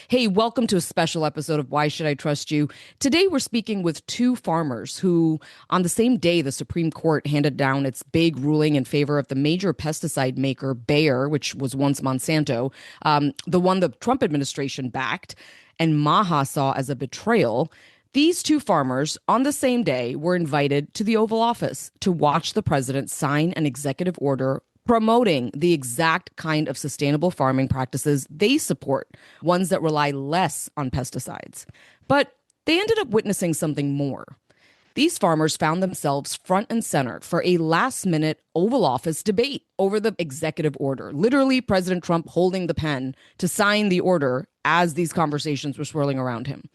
Hey, welcome to a special episode of Why Should I Trust You? Today, we're speaking with two farmers who, on the same day the Supreme Court handed down its big ruling in favor of the major pesticide maker, Bayer, which was once Monsanto, the one the Trump administration backed, and MAHA saw as a betrayal. These two farmers, on the same day, were invited to the Oval Office to watch the president sign an executive order promoting the exact kind of sustainable farming practices they support, ones that rely less on pesticides. But they ended up witnessing something more. These farmers found themselves front and center for a last-minute Oval Office debate over the executive order. Literally, President Trump holding the pen to sign the order as these conversations were swirling around him.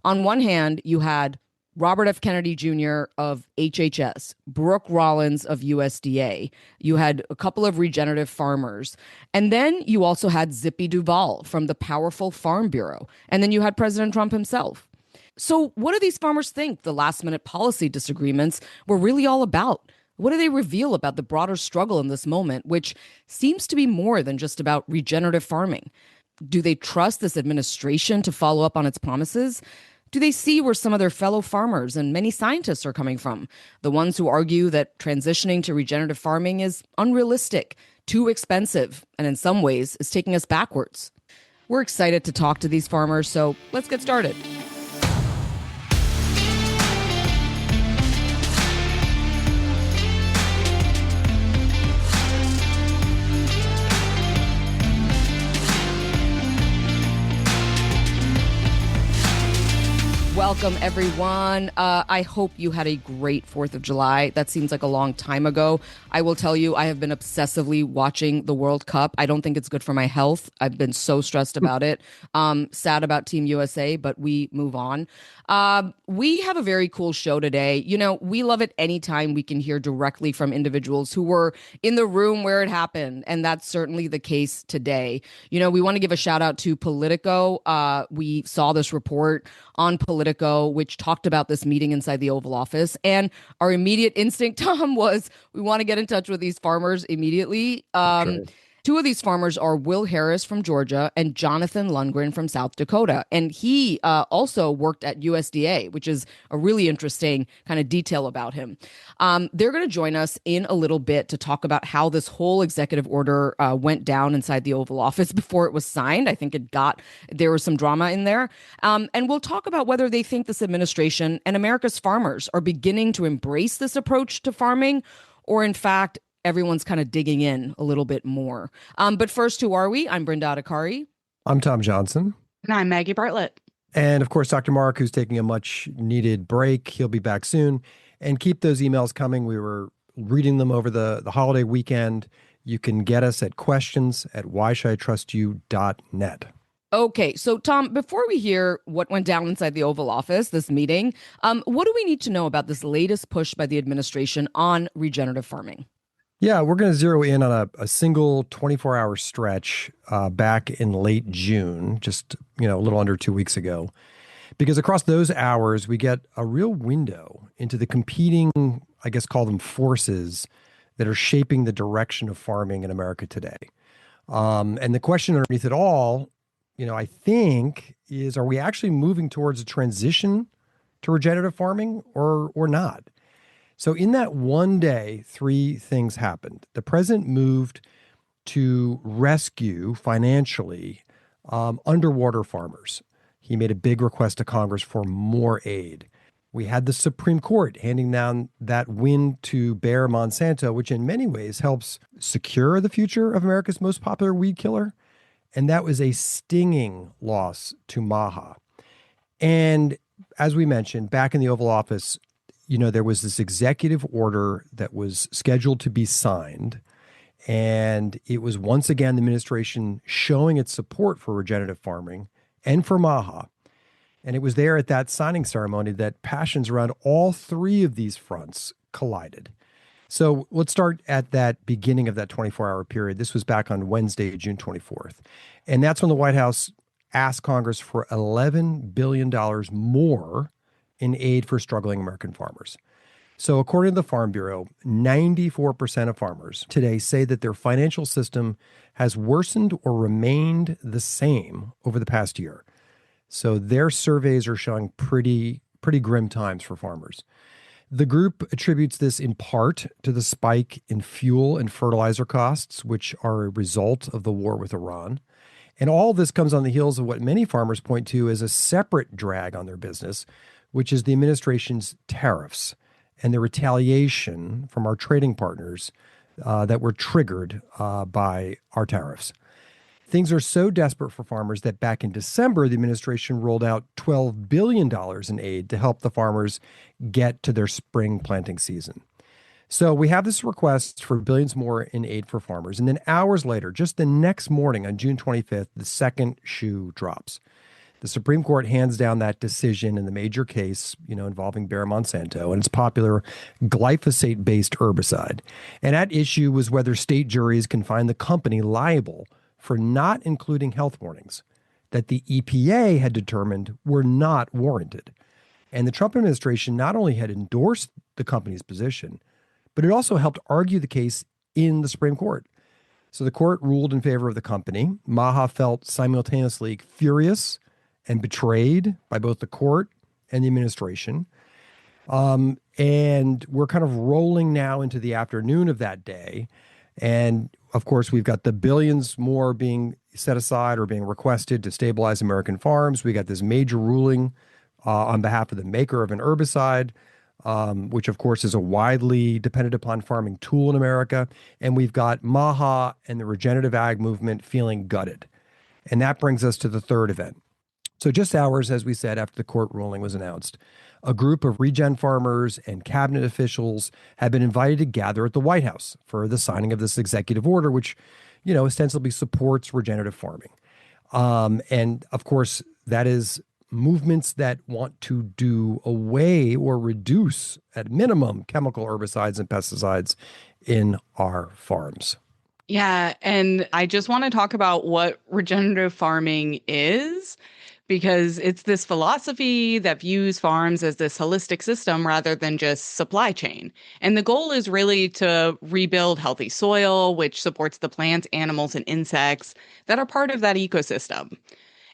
On one hand, you had Robert F. Kennedy Jr. of HHS, Brooke Rollins of USDA. You had a couple of regenerative farmers. And then you also had Zippy Duvall from the powerful Farm Bureau. And then you had President Trump himself. So what do these farmers think the last minute policy disagreements were really all about? What do they reveal about the broader struggle in this moment, which seems to be more than just about regenerative farming? Do they trust this administration to follow up on its promises? Do they see where some of their fellow farmers and many scientists are coming from? The ones who argue that transitioning to regenerative farming is unrealistic, too expensive, and in some ways is taking us backwards. We're excited to talk to these farmers, so let's get started. Welcome, everyone. I hope you had a great 4th of July. That seems like a long time ago. I will tell you, I have been obsessively watching the World Cup. I don't think it's good for my health. I've been so stressed about it. Sad about Team USA, but we move on. We have a very cool show today. You know, we love it anytime we can hear directly from individuals who were in the room where it happened. And that's certainly the case today. You know, we want to give a shout out to Politico. We saw this report on Politico, which talked about this meeting inside the Oval Office. And our immediate instinct, Tom, was we want to get in touch with these farmers immediately. Sure. Two of these farmers are Will Harris from Georgia and Jonathan Lundgren from South Dakota. And he also worked at USDA, which is a really interesting kind of detail about him. They're going to join us in a little bit to talk about how this whole executive order went down inside the Oval Office before it was signed. I think there was some drama in there. And we'll talk about whether they think this administration and America's farmers are beginning to embrace this approach to farming, or in fact, everyone's kind of digging in a little bit more. But first, who are we? I'm Brenda Adhikari. I'm Tom Johnson. And I'm Maggie Bartlett. And of course, Dr. Mark, who's taking a much needed break. He'll be back soon. And keep those emails coming. We were reading them over the holiday weekend. You can get us at questions@whyshoulditrustyou.net. Okay, so Tom, before we hear what went down inside the Oval Office, this meeting, what do we need to know about this latest push by the administration on regenerative farming? Yeah, we're going to zero in on a single 24-hour stretch back in late June, just a little under 2 weeks ago, because across those hours we get a real window into the competing, I guess, call them forces that are shaping the direction of farming in America today. And the question underneath it all, I think, is: are we actually moving towards a transition to regenerative farming or not? So in that one day, 3 things happened. The president moved to rescue financially underwater farmers. He made a big request to Congress for more aid. We had the Supreme Court handing down that win to Bayer Monsanto, which in many ways helps secure the future of America's most popular weed killer. And that was a stinging loss to MAHA. And as we mentioned, back in the Oval Office, there was this executive order that was scheduled to be signed, and it was once again the administration showing its support for regenerative farming and for MAHA. And it was there at that signing ceremony that passions around all 3 of these fronts collided. So let's start at that beginning of that 24-hour period. This was back on Wednesday, June 24th. And that's when the White House asked Congress for $11 billion more in aid for struggling American farmers. So according to the Farm Bureau, 94% of farmers today say that their financial system has worsened or remained the same over the past year. So their surveys are showing pretty grim times for farmers. The group attributes this in part to the spike in fuel and fertilizer costs, which are a result of the war with Iran. And all this comes on the heels of what many farmers point to as a separate drag on their business, which is the administration's tariffs and the retaliation from our trading partners that were triggered by our tariffs. Things are so desperate for farmers that back in December, the administration rolled out $12 billion in aid to help the farmers get to their spring planting season. So we have this request for billions more in aid for farmers. And then hours later, just the next morning on June 25th, the second shoe drops. The Supreme Court hands down that decision in the major case, involving Bayer Monsanto and its popular glyphosate-based herbicide. And at issue was whether state juries can find the company liable for not including health warnings that the EPA had determined were not warranted. And the Trump administration not only had endorsed the company's position, but it also helped argue the case in the Supreme Court. So the court ruled in favor of the company. MAHA felt simultaneously furious and betrayed by both the court and the administration. And we're kind of rolling now into the afternoon of that day. And of course, we've got the billions more being set aside or being requested to stabilize American farms. We got this major ruling on behalf of the maker of an herbicide, which of course is a widely dependent upon farming tool in America. And we've got MAHA and the regenerative ag movement feeling gutted. And that brings us to the third event. So just hours, as we said, after the court ruling was announced, a group of regen farmers and cabinet officials have been invited to gather at the White House for the signing of this executive order, which, ostensibly supports regenerative farming. And of course, that is movements that want to do away or reduce, at minimum, chemical herbicides and pesticides in our farms. Yeah, and I just want to talk about what regenerative farming is, because it's this philosophy that views farms as this holistic system rather than just supply chain. And the goal is really to rebuild healthy soil, which supports the plants, animals, and insects that are part of that ecosystem.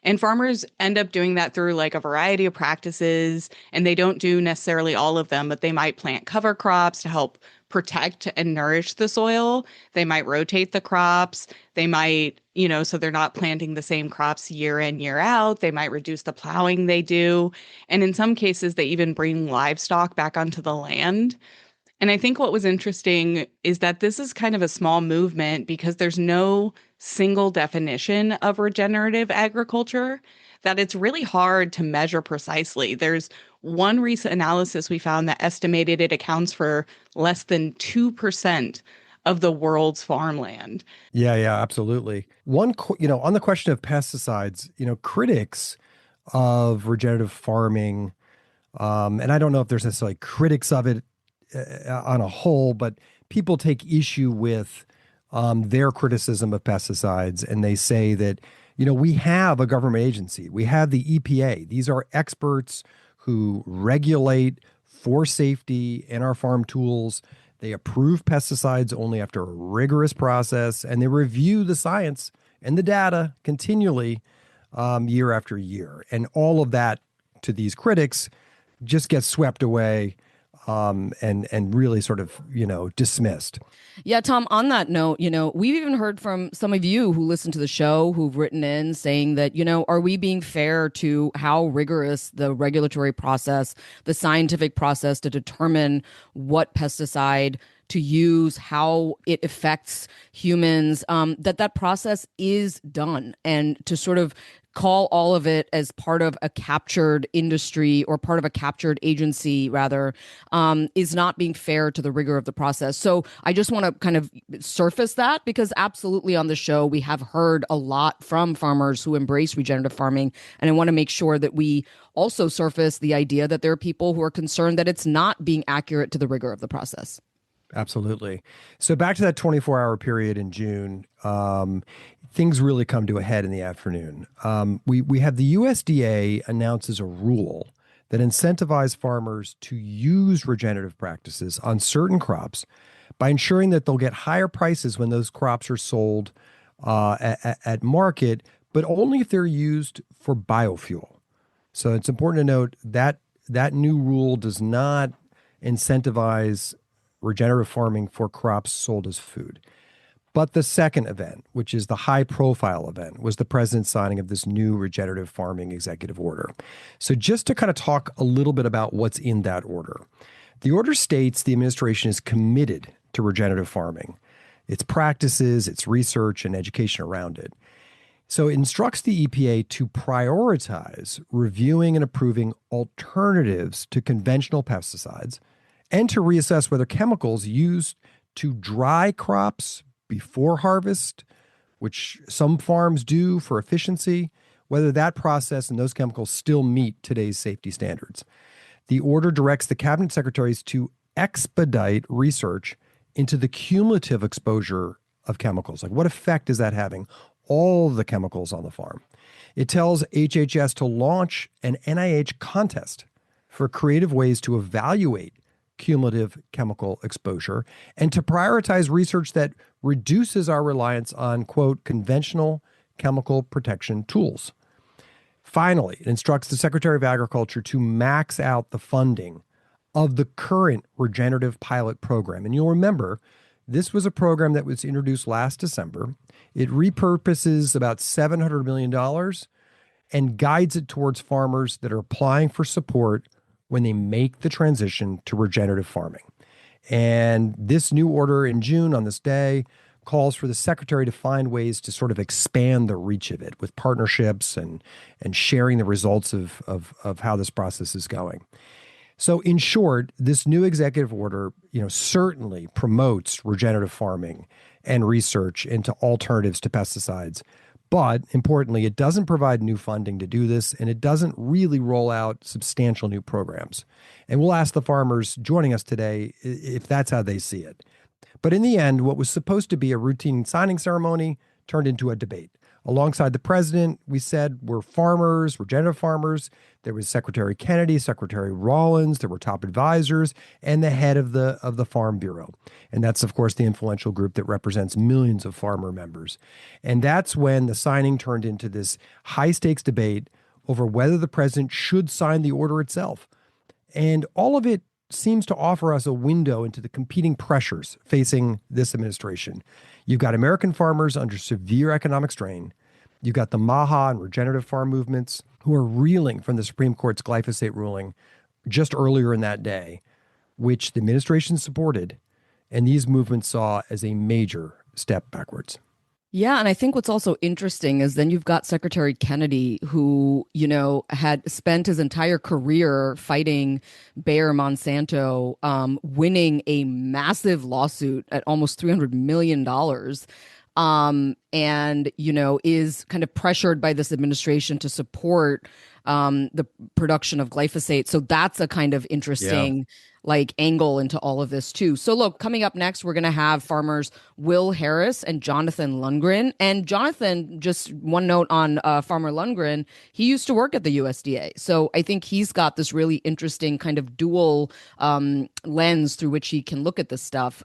And farmers end up doing that through like a variety of practices, and they don't do necessarily all of them, but they might plant cover crops to help protect and nourish the soil. They might rotate the crops. They might, so they're not planting the same crops year in, year out. They might reduce the plowing they do. And in some cases, they even bring livestock back onto the land. And I think what was interesting is that this is kind of a small movement because there's no single definition of regenerative agriculture, that it's really hard to measure precisely. There's one recent analysis we found that estimated it accounts for less than 2% of the world's farmland. Yeah, absolutely. On the question of pesticides, critics of regenerative farming, and I don't know if there's necessarily critics of it on a whole, but people take issue with their criticism of pesticides, and they say that, we have a government agency. We have the EPA. These are experts who regulate for safety in our farm tools. They approve pesticides only after a rigorous process, and they review the science and the data continually year after year. And all of that, to these critics, just gets swept away and really sort of, dismissed. Yeah, Tom, on that note, we've even heard from some of you who listen to the show who've written in saying that, are we being fair to how rigorous the regulatory process, the scientific process to determine what pesticide to use, how it affects humans, that process is done, and to sort of call all of it as part of a captured industry or part of a captured agency, rather, is not being fair to the rigor of the process. So I just want to kind of surface that, because absolutely on the show, we have heard a lot from farmers who embrace regenerative farming. And I want to make sure that we also surface the idea that there are people who are concerned that it's not being accurate to the rigor of the process. Absolutely. So back to that 24-hour period in June, things really come to a head in the afternoon. We have the USDA announces a rule that incentivizes farmers to use regenerative practices on certain crops by ensuring that they'll get higher prices when those crops are sold at market, but only if they're used for biofuel. So it's important to note that that new rule does not incentivize regenerative farming for crops sold as food. But the second event, which is the high profile event, was the president's signing of this new regenerative farming executive order. So just to kind of talk a little bit about what's in that order. The order states the administration is committed to regenerative farming, its practices, its research, and education around it. So it instructs the EPA to prioritize reviewing and approving alternatives to conventional pesticides and to reassess whether chemicals used to dry crops before harvest, which some farms do for efficiency, whether that process and those chemicals still meet today's safety standards. The order directs the cabinet secretaries to expedite research into the cumulative exposure of chemicals. Like, what effect is that having? All the chemicals on the farm. It tells HHS to launch an NIH contest for creative ways to evaluate cumulative chemical exposure and to prioritize research that reduces our reliance on, quote, conventional chemical protection tools. Finally, it instructs the Secretary of Agriculture to max out the funding of the current regenerative pilot program. And you'll remember, this was a program that was introduced last December. It repurposes about $700 million and guides it towards farmers that are applying for support when they make the transition to regenerative farming. And this new order in June on this day calls for the secretary to find ways to sort of expand the reach of it with partnerships and sharing the results of how this process is going. So in short, this new executive order, certainly promotes regenerative farming and research into alternatives to pesticides. But importantly, it doesn't provide new funding to do this, and it doesn't really roll out substantial new programs. And we'll ask the farmers joining us today if that's how they see it. But in the end, what was supposed to be a routine signing ceremony turned into a debate. Alongside the president, we said we're farmers, regenerative farmers. There was Secretary Kennedy, Secretary Rollins, there were top advisors, and the head of the Farm Bureau. And that's, of course, the influential group that represents millions of farmer members. And that's when the signing turned into this high-stakes debate over whether the president should sign the order itself. And all of it seems to offer us a window into the competing pressures facing this administration. You've got American farmers under severe economic strain. You've got the MAHA and regenerative farm movements who are reeling from the Supreme Court's glyphosate ruling just earlier in that day, which the administration supported, and these movements saw as a major step backwards. Yeah, and I think what's also interesting is then you've got Secretary Kennedy, who, had spent his entire career fighting Bayer Monsanto, winning a massive lawsuit at almost $300 million. And, is kind of pressured by this administration to support the production of glyphosate. So that's a kind of interesting angle into all of this too. So look, coming up next, we're going to have farmers Will Harris and Jonathan Lundgren. And Jonathan, just one note on Farmer Lundgren, he used to work at the USDA. So I think he's got this really interesting kind of dual lens through which he can look at this stuff.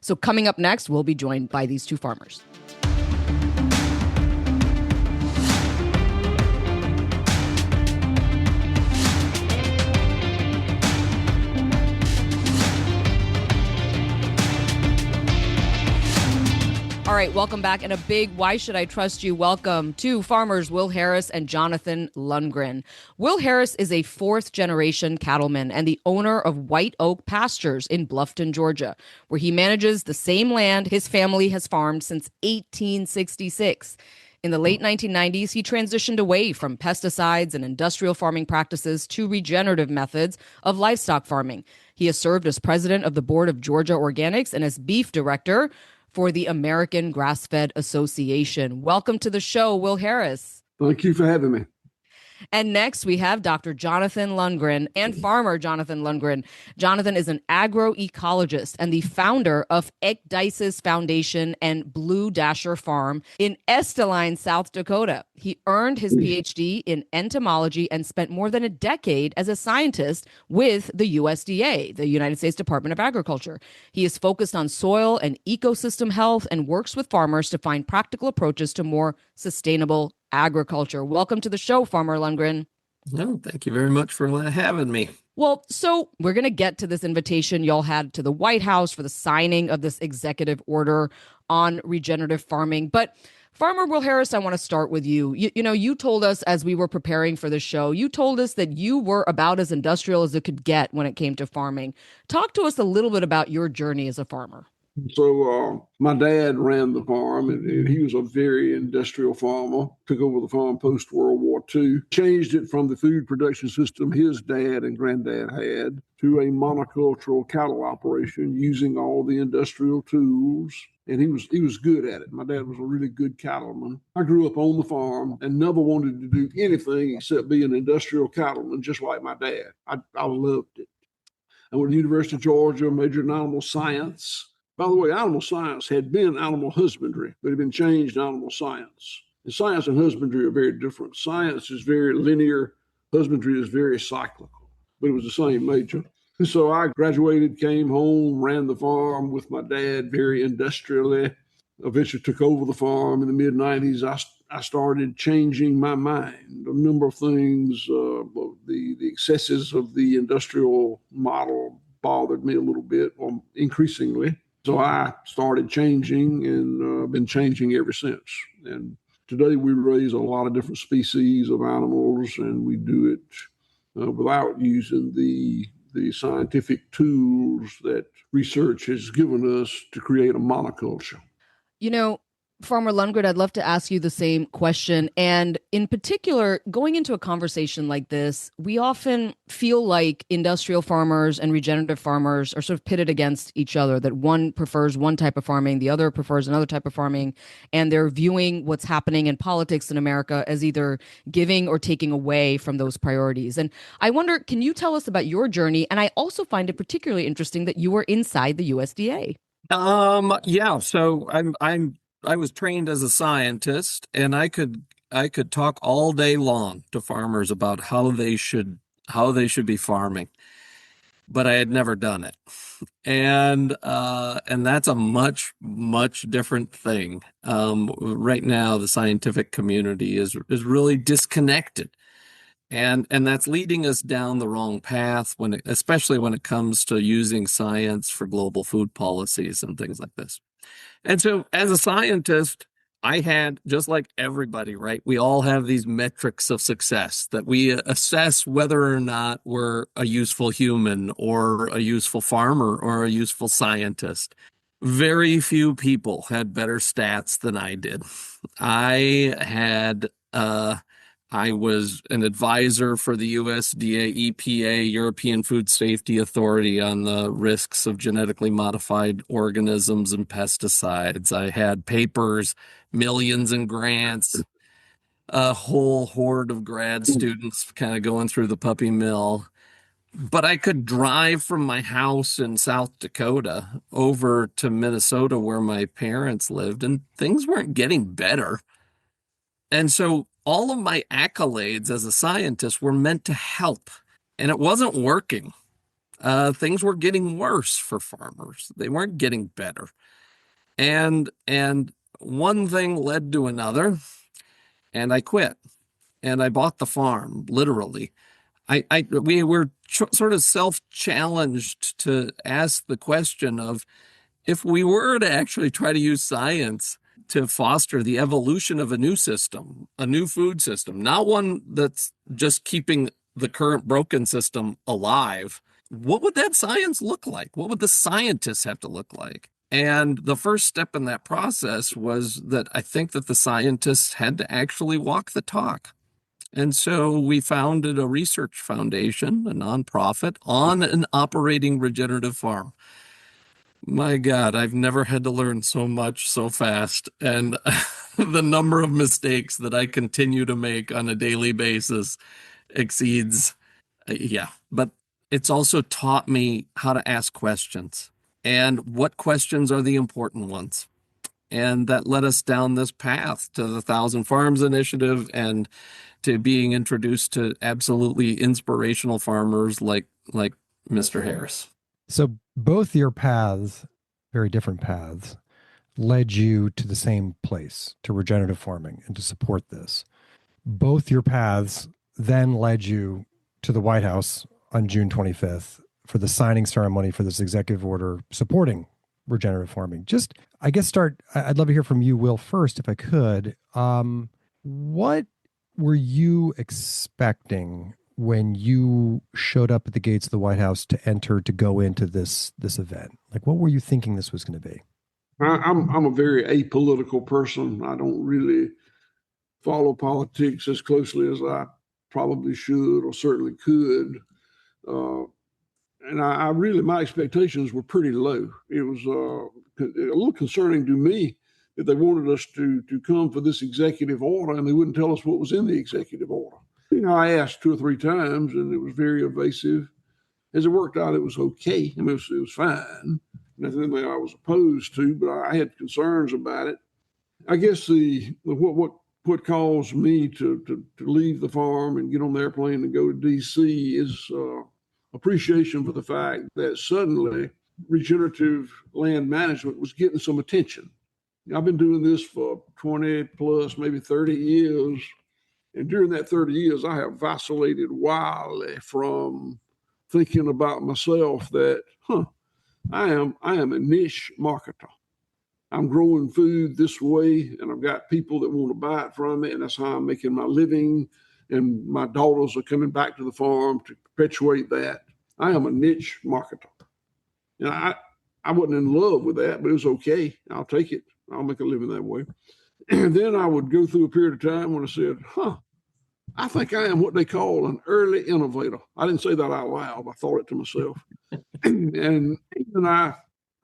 So coming up next, we'll be joined by these two farmers. All right, welcome back. And a big Why Should I Trust You? Welcome to farmers Will Harris and Jonathan Lundgren. Will Harris is a fourth-generation cattleman and the owner of White Oak Pastures in Bluffton, Georgia, where he manages the same land his family has farmed since 1866. In the late 1990s, he transitioned away from pesticides and industrial farming practices to regenerative methods of livestock farming. He has served as president of the board of Georgia Organics and as beef director for the American Grass-Fed Association. Welcome to the show, Will Harris. Thank you for having me. And next, we have Dr. Jonathan Lundgren and farmer Jonathan Lundgren. Jonathan is an agroecologist and the founder of Ecdysis Foundation and Blue Dasher Farm in Esteline, South Dakota. He earned his PhD in entomology and spent more than a decade as a scientist with the USDA, the United States Department of Agriculture. He is focused on soil and ecosystem health and works with farmers to find practical approaches to more sustainable agriculture. Welcome to the show, Farmer Lundgren. No, thank you very much for having me. Well, so we're going to get to this invitation y'all had to the White House for the signing of this executive order on regenerative farming. But Farmer Will Harris, I want to start with you. You told us as we were preparing for the show, you told us that you were about as industrial as it could get when it came to farming. Talk to us a little bit about your journey as a farmer. So my dad ran the farm, and he was a very industrial farmer. Took over the farm post World War II, changed it from the food production system his dad and granddad had to a monocultural cattle operation using all the industrial tools. And he was good at it. My dad was a really good cattleman. I grew up on the farm and never wanted to do anything except be an industrial cattleman, just like my dad. I loved it. I went to the University of Georgia, majored in animal science. By the way, animal science had been animal husbandry, but it had been changed to animal science. And science and husbandry are very different. Science is very linear. Husbandry is very cyclical, but it was the same major. And so I graduated, came home, ran the farm with my dad very industrially. Eventually took over the farm in the mid-90s. I started changing my mind. A number of things, the excesses of the industrial model bothered me a little bit, increasingly. So I started changing and been changing ever since. And today we raise a lot of different species of animals, and we do it without using the scientific tools that research has given us to create a monoculture. Farmer Lundgren, I'd love to ask you the same question. And in particular, going into a conversation like this, we often feel like industrial farmers and regenerative farmers are sort of pitted against each other, that one prefers one type of farming, the other prefers another type of farming, and they're viewing what's happening in politics in America as either giving or taking away from those priorities. And I wonder, can you tell us about your journey? And I also find it particularly interesting that you were inside the USDA. Yeah, so I was trained as a scientist, and I could talk all day long to farmers about how they should be farming, but I had never done it. And that's a much different thing. Right now, the scientific community is really disconnected. And that's leading us down the wrong path especially when it comes to using science for global food policies and things like this. And so as a scientist, I had, just like everybody, right? We all have these metrics of success that we assess whether or not we're a useful human or a useful farmer or a useful scientist. Very few people had better stats than I did. I was an advisor for the USDA, EPA, European Food Safety Authority on the risks of genetically modified organisms and pesticides. I had papers, millions in grants, a whole horde of grad students kind of going through the puppy mill. But I could drive from my house in South Dakota over to Minnesota where my parents lived, and things weren't getting better. And so all of my accolades as a scientist were meant to help, and it wasn't working. Things were getting worse for farmers. They weren't getting better. And one thing led to another, and I quit. And I bought the farm, literally. We were sort of self-challenged to ask the question of, if we were to actually try to use science to foster the evolution of a new system, a new food system, not one that's just keeping the current broken system alive, what would that science look like? What would the scientists have to look like? And the first step in that process was that I think that the scientists had to actually walk the talk. And so we founded a research foundation, a nonprofit, on an operating regenerative farm. My God, I've never had to learn so much so fast. And the number of mistakes that I continue to make on a daily basis exceeds, yeah. But it's also taught me how to ask questions and what questions are the important ones. And that led us down this path to the Thousand Farms Initiative and to being introduced to absolutely inspirational farmers like Mr. Harris. So both your paths, very different paths, led you to the same place, to regenerative farming and to support this. Both your paths then led you to the White House on June 25th for the signing ceremony for this executive order supporting regenerative farming. Just, I guess, I'd love to hear from you, Will, first, if I could. What were you expecting when you showed up at the gates of the White House to go into this event? Like, what were you thinking this was going to be? I'm a very apolitical person. I don't really follow politics as closely as I probably should or certainly could. And I really, my expectations were pretty low. It was a little concerning to me that they wanted us to come for this executive order and they wouldn't tell us what was in the executive order. I asked 2 or 3 times and it was very evasive. As it worked out, it was okay. I mean, it was fine. Nothing that I was opposed to, but I had concerns about it. I guess what caused me to leave the farm and get on the airplane and go to D.C. is appreciation for the fact that suddenly regenerative land management was getting some attention. I've been doing this for 20 plus, maybe 30 years. And during that 30 years, I have vacillated wildly from thinking about myself that, I am a niche marketer. I'm growing food this way, and I've got people that want to buy it from me, and that's how I'm making my living. And my daughters are coming back to the farm to perpetuate that. I am a niche marketer. And I wasn't in love with that, but it was okay. I'll take it. I'll make a living that way. And then I would go through a period of time when I said, I think I am what they call an early innovator. I didn't say that out loud. I thought it to myself. And even I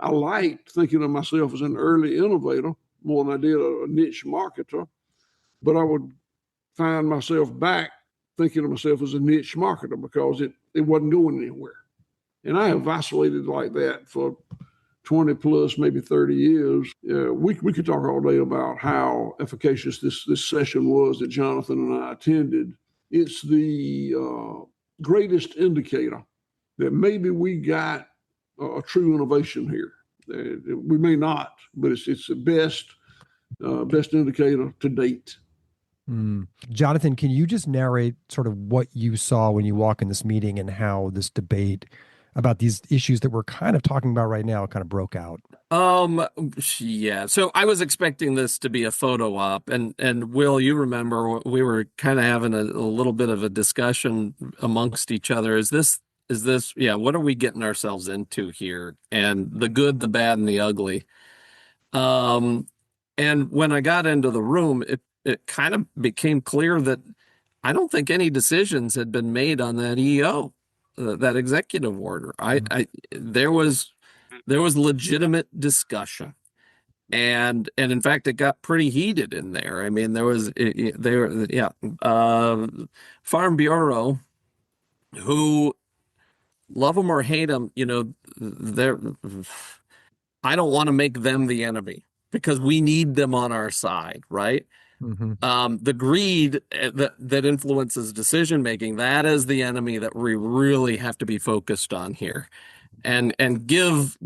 liked thinking of myself as an early innovator more than I did a niche marketer. But I would find myself back thinking of myself as a niche marketer because it wasn't going anywhere. And I have vacillated like that for 20 plus, maybe 30 years. We could talk all day about how efficacious this session was that Jonathan and I attended. It's the greatest indicator that maybe we got a true innovation here. We may not, but it's the best indicator to date. Jonathan, can you just narrate sort of what you saw when you walk in this meeting and how this debate about these issues that we're kind of talking about right now kind of broke out? Yeah. So I was expecting this to be a photo op, and Will, you remember we were kind of having a little bit of a discussion amongst each other. Is this, yeah, what are we getting ourselves into here? And the good, the bad, and the ugly. And when I got into the room, it kind of became clear that I don't think any decisions had been made on that EO, that executive order. There was legitimate discussion, and in fact, it got pretty heated in there. I mean, Farm Bureau, who, love them or hate them, I don't want to make them the enemy because we need them on our side, right? Mm-hmm. The greed that influences decision making, that is the enemy that we really have to be focused on here, and give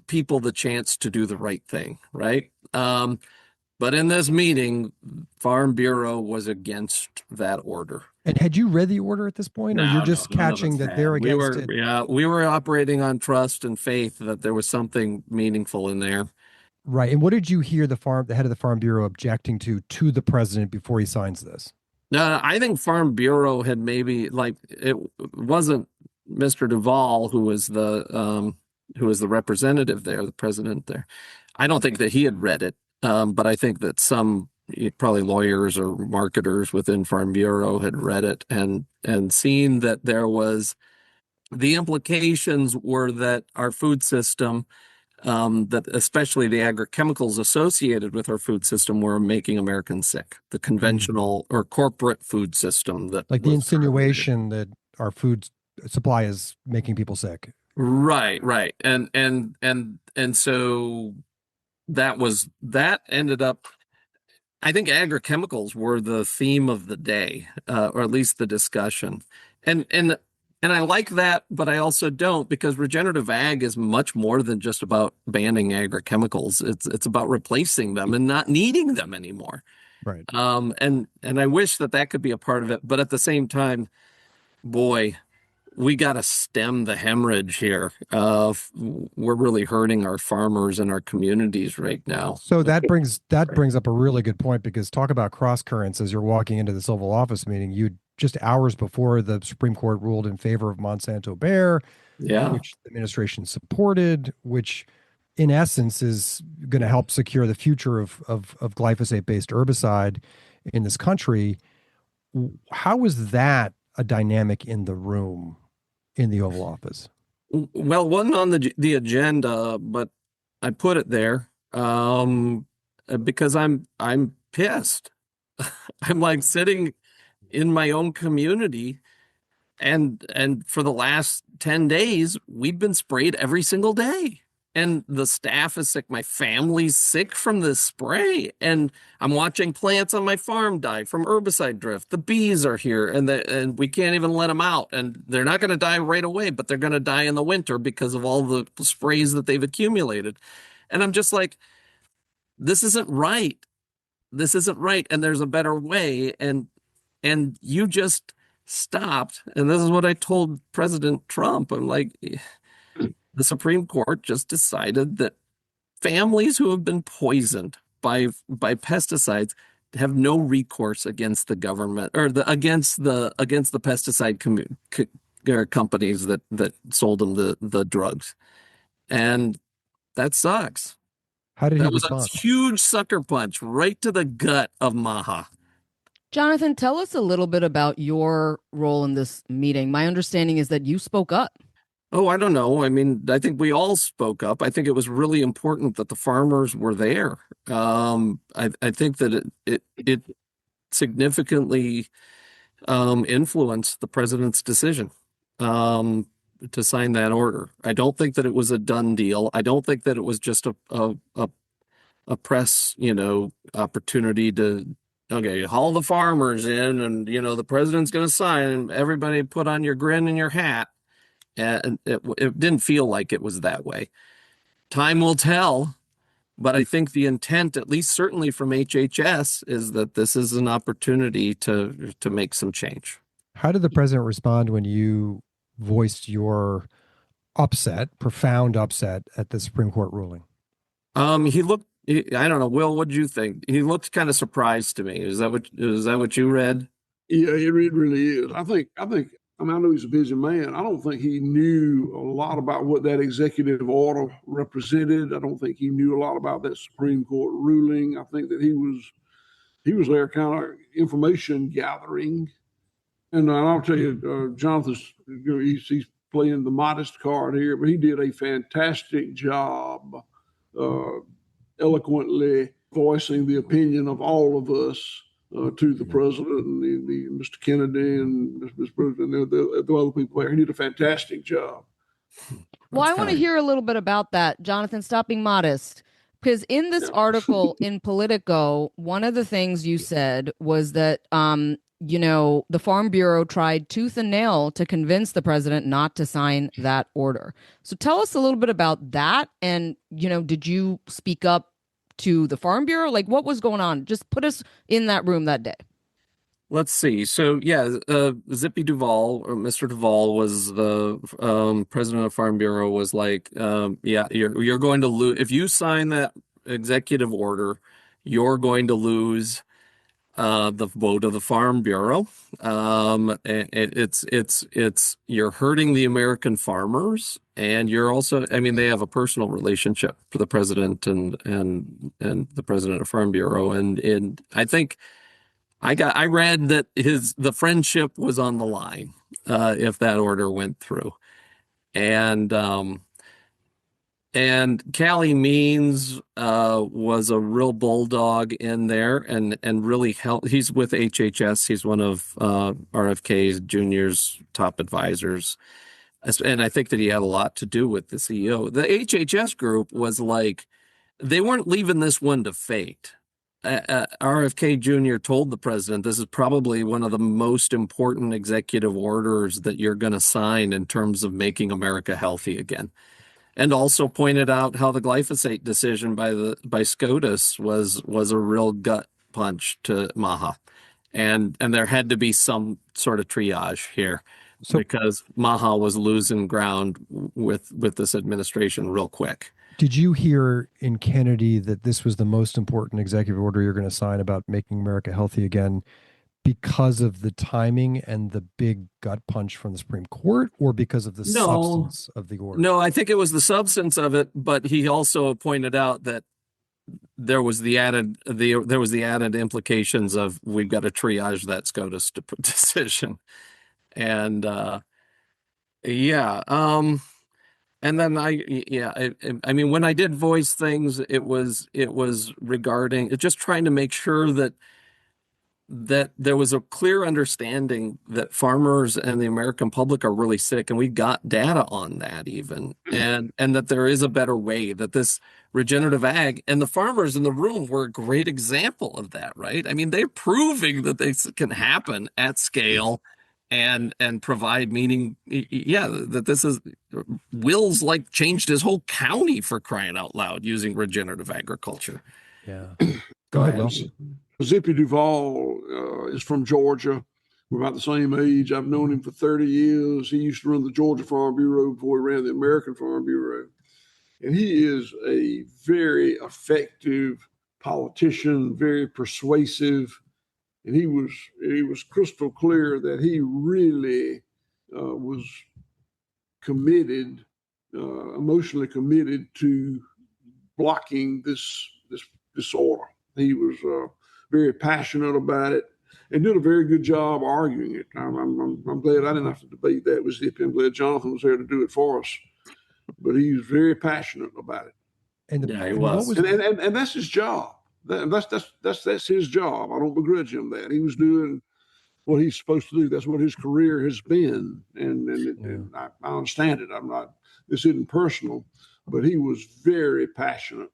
people the chance to do the right thing, right? But in this meeting, Farm Bureau was against that order. And had you read the order at this point, or you're just catching that they're against it? Yeah, we were operating on trust and faith that there was something meaningful in there. Right. And what did you hear the head of the Farm Bureau objecting to the president before he signs this? I think Farm Bureau had maybe, like, it wasn't Mr. Duvall who was the representative there, the president there. I don't think that he had read it, but I think that some probably lawyers or marketers within Farm Bureau had read it and seen that there was, the implications were that our food system, that especially the agrochemicals associated with our food system, were making Americans sick. The conventional or corporate food system, that, like the insinuation that our food supply is making people sick. Right. And so that ended up, I think agrochemicals were the theme of the day, or at least the discussion. And I like that, but I also don't, because regenerative ag is much more than just about banning agrochemicals. It's about replacing them and not needing them anymore. Right. And I wish that could be a part of it, but at the same time, boy, we got to stem the hemorrhage here. We're really hurting our farmers and our communities right now. So that brings up a really good point, because talk about cross currents as you're walking into this Oval Office meeting. You just hours before the Supreme Court ruled in favor of Monsanto Bayer, Yeah. which the administration supported, which in essence is going to help secure the future of glyphosate-based herbicide in this country. How was that a dynamic in the room in the Oval Office? Well, it wasn't on the agenda, but I put it there because I'm pissed. I'm like sitting in my own community, and for the last 10 days, we've been sprayed every single day. And the staff is sick. My family's sick from this spray. And I'm watching plants on my farm die from herbicide drift. The bees are here, and we can't even let them out. And they're not going to die right away, but they're going to die in the winter because of all the sprays that they've accumulated. And I'm just like, this isn't right. This isn't right. And there's a better way. And you just stopped. And this is what I told President Trump. I'm like, the Supreme Court just decided that families who have been poisoned by pesticides have no recourse against the government or against the pesticide companies that sold them the drugs, and that sucks. How did he That was respond? a huge sucker punch right to the gut of MAHA. Jonathan, tell us a little bit about your role in this meeting. My understanding is that you spoke up. Oh, I don't know. I mean, I think we all spoke up. I think it was really important that the farmers were there. I think that it significantly influenced the president's decision to sign that order. I don't think that it was a done deal. I don't think that it was just a press, opportunity to, okay, haul the farmers in, and the president's going to sign, and everybody put on your grin and your hat. And it didn't feel like it was that way. Time will tell, but I think the intent, at least certainly from HHS, is that this is an opportunity to make some change. How did the president respond when you voiced your profound upset at the Supreme Court ruling? He looked, I don't know, Will, what did you think? He looked kind of surprised to me. Is that what you read? Yeah, it really is. I know he's a busy man. I don't think he knew a lot about what that executive order represented. I don't think he knew a lot about that Supreme Court ruling. I think that he was there kind of information gathering. And I'll tell you, Jonathan's he's playing the modest card here, but he did a fantastic job eloquently voicing the opinion of all of us to the president and the Mr. Kennedy and Mr. President and the other people there. He did a fantastic job. Well, I want to hear a little bit about that, Jonathan. Stop being modest. Because in this article in Politico, one of the things you said was that, the Farm Bureau tried tooth and nail to convince the president not to sign that order. So tell us a little bit about that. And, did you speak up to the Farm Bureau? Like, what was going on? Just put us in that room that day. Let's see. So, Zippy Duvall, or Mr. Duvall, was the president of Farm Bureau, was like, you're going to lose. If you sign that executive order, you're going to lose the vote of the Farm Bureau. You're hurting the American farmers, and you're also, they have a personal relationship for the president and the president of Farm Bureau, and I think I read that the friendship was on the line if that order went through, and Callie Means was a real bulldog in there and really helped. He's with HHS. He's one of RFK Jr.'s top advisors. And I think that he had a lot to do with the CEO. The HHS group was like, they weren't leaving this one to fate. RFK Jr. told the president, this is probably one of the most important executive orders that you're going to sign in terms of making America healthy again. And also pointed out how the glyphosate decision by SCOTUS was a real gut punch to MAHA. And there had to be some sort of triage here because MAHA was losing ground with this administration real quick. Did you hear in Kennedy that this was the most important executive order you're going to sign about making America healthy again because of the timing and the big gut punch from the Supreme Court, or because of the substance of the order? No, I think it was the substance of it, but he also pointed out that there was the added implications of we've got to triage that SCOTUS decision. And and then I mean, when I did voice things, it was regarding just trying to make sure that there was a clear understanding that farmers and the American public are really sick, and we've got data on that even, and that there is a better way, that this regenerative ag, and the farmers in the room were a great example of that, right? I mean, they're proving that this can happen at scale and provide meaning. Yeah, that this is, Will's like changed his whole county, for crying out loud, using regenerative agriculture. Yeah. Go ahead, Will. Zippy Duvall is from Georgia. We're about the same age. I've known him for 30 years. He used to run the Georgia Farm Bureau before he ran the American Farm Bureau. And he is a very effective politician, very persuasive. And he was crystal clear that he really was committed, emotionally committed to blocking this order. He was very passionate about it and did a very good job arguing it. I'm glad I didn't have to debate that with Zippy. I'm glad Jonathan was there to do it for us. But he was very passionate about it. And he was. And that's his job. That's his job. I don't begrudge him that. He was doing what he's supposed to do. That's what his career has been. And I understand it. This isn't personal, but he was very passionate